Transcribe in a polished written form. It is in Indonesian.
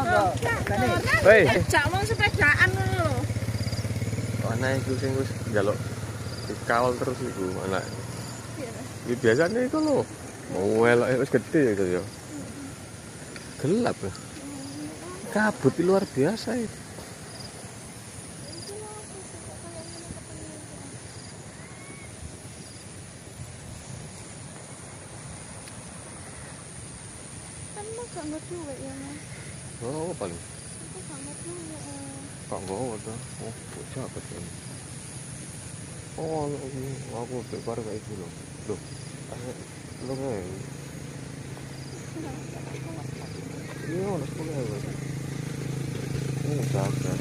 Hei, Jak wong sepedaan ngono lho. ana iku sing wis njaluk dikawal terus iku anak. Iki biasane iku lho. Mau eloke wis gede itu ya. Gelap ya. Kabut luar biasa itu. Kan mau gak ngeduwe ya, Mas. Oh, paling. Aku gak ngeduwe. Kok gowo to? Oh, bocah betul. Oh, aku bekar kayak gitu loh. Loh, lo kayak iya, udah 10 ya. Oh, jaga.